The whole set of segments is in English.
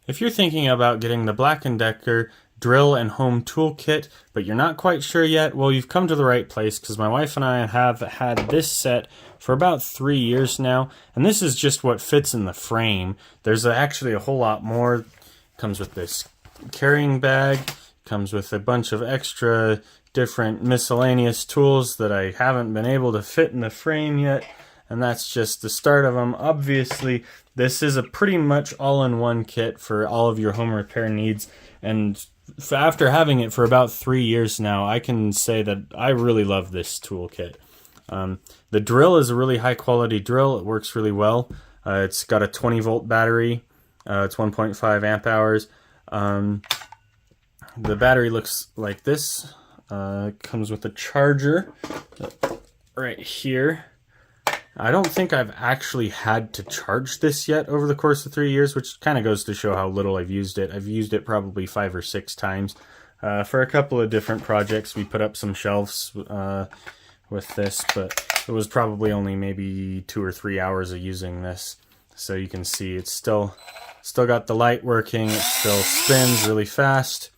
If you're thinking about getting the Black+Decker drill and home toolkit, but you're not quite sure yet, well, you've come to the right place, because my wife and I have had this set for about 3 years now, and this is just what fits in the frame. There's actually a whole lot more. It comes with this carrying bag, comes with a bunch of extra different miscellaneous tools that I haven't been able to fit in the frame yet, and that's just the start of them. Obviously, this is a pretty much all-in-one kit for all of your home repair needs, and after having it for about 3 years now, I can say that I really love this toolkit. The drill is a really high-quality drill. It works really well. It's got a 20-volt battery. It's 1.5 amp hours. The battery looks like this. It comes with a charger right here. I don't think I've actually had to charge this yet over the course of 3 years, which kind of goes to show how little I've used it. I've used it probably 5 or 6 times. For a couple of different projects, we put up some shelves with this, but it was probably only maybe 2 or 3 hours of using this. So you can see it's still got the light working. It still spins really fast.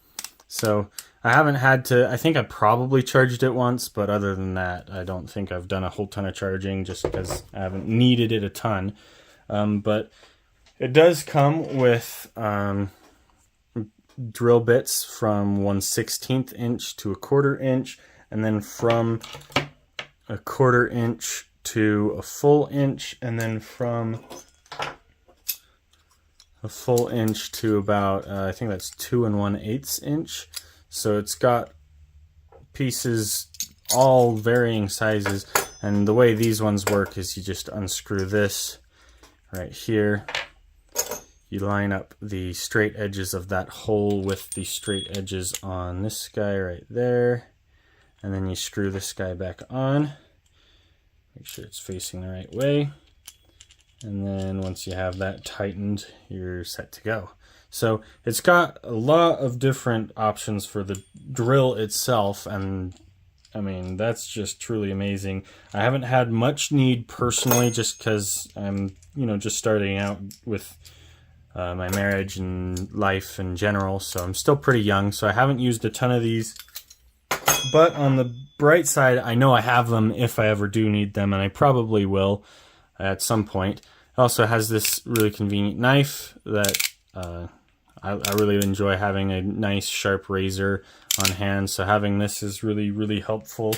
So I haven't had to, I think I probably charged it once, but other than that, I don't think I've done a whole ton of charging just because I haven't needed it a ton. But it does come with drill bits from 1/16 inch to a 1/4 inch, and then from a 1/4 inch to a full inch, and then from a full inch to about, I think that's 2 1/8 inch. So it's got pieces all varying sizes, and the way these ones work is you just unscrew this right here. You line up the straight edges of that hole with the straight edges on this guy right there, and then you screw this guy back on. Make sure it's facing the right way. And then once you have that tightened, you're set to go. So it's got a lot of different options for the drill itself, and I mean, that's just truly amazing. I haven't had much need personally, just because I'm, just starting out with my marriage and life in general, so I'm still pretty young, so I haven't used a ton of these. But on the bright side, I know I have them if I ever do need them, and I probably will at some point. It also has this really convenient knife that I really enjoy having a nice sharp razor on hand, so having this is really, really helpful.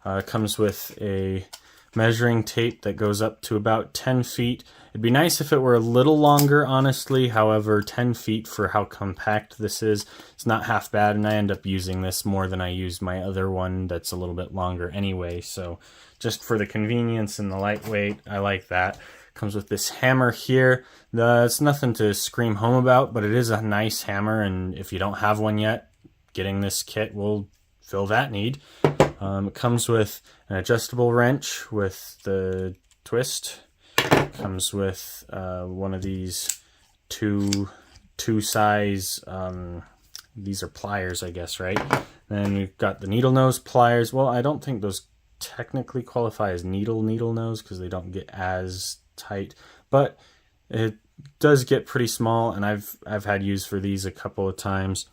It comes with a measuring tape that goes up to about 10 feet. It'd be nice if it were a little longer, honestly. However, 10 feet for how compact this is, it's not half bad, and I end up using this more than I used my other one that's a little bit longer anyway. So just for the convenience and the lightweight, I like that. Comes with this hammer here. It's nothing to scream home about, but it is a nice hammer, and if you don't have one yet, getting this kit will fill that need. It comes with an adjustable wrench with the twist. It comes with one of these two size, these are pliers, I guess, right? Then we've got the needle nose pliers. Well, I don't think those technically qualify as needle nose because they don't get as tight, but it does get pretty small, and I've had use for these a couple of times.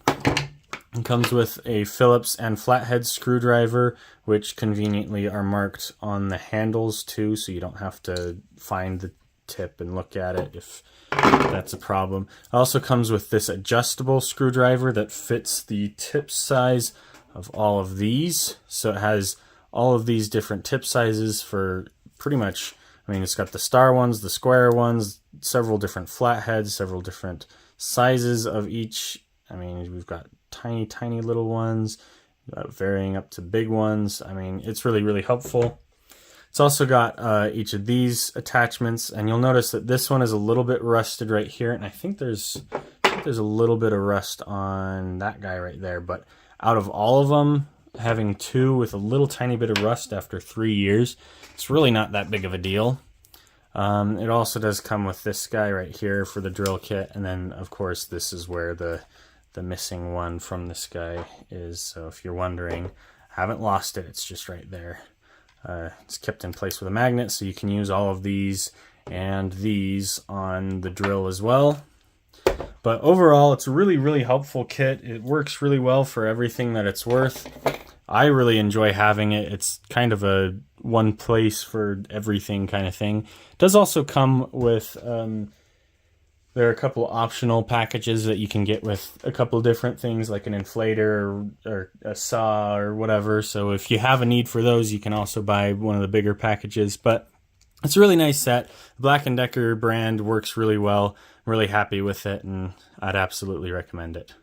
It comes with a Phillips and flathead screwdriver, which conveniently are marked on the handles too, so you don't have to find the tip and look at it if that's a problem. It also comes with this adjustable screwdriver that fits the tip size of all of these, so it has all of these different tip sizes for pretty much, I mean, it's got the star ones, the square ones, several different flatheads, several different sizes of each. I mean, we've got tiny little ones, varying up to big ones. I mean, it's really, really helpful. It's also got each of these attachments, and you'll notice that this one is a little bit rusted right here, and I think there's a little bit of rust on that guy right there, but out of all of them, having two with a little tiny bit of rust after 3 years, it's really not that big of a deal. It also does come with this guy right here for the drill kit, and then of course this is where the missing one from this guy is. So if you're wondering, I haven't lost it, it's just right there. It's kept in place with a magnet, so you can use all of these and these on the drill as well. But overall, it's a really, really helpful kit. It works really well for everything that it's worth. I really enjoy having it. It's kind of a one place for everything kind of thing. It does also come with, there are a couple optional packages that you can get with a couple different things, like an inflator or a saw or whatever. So if you have a need for those, you can also buy one of the bigger packages. But it's a really nice set. The Black & Decker brand works really well. I'm really happy with it, and I'd absolutely recommend it.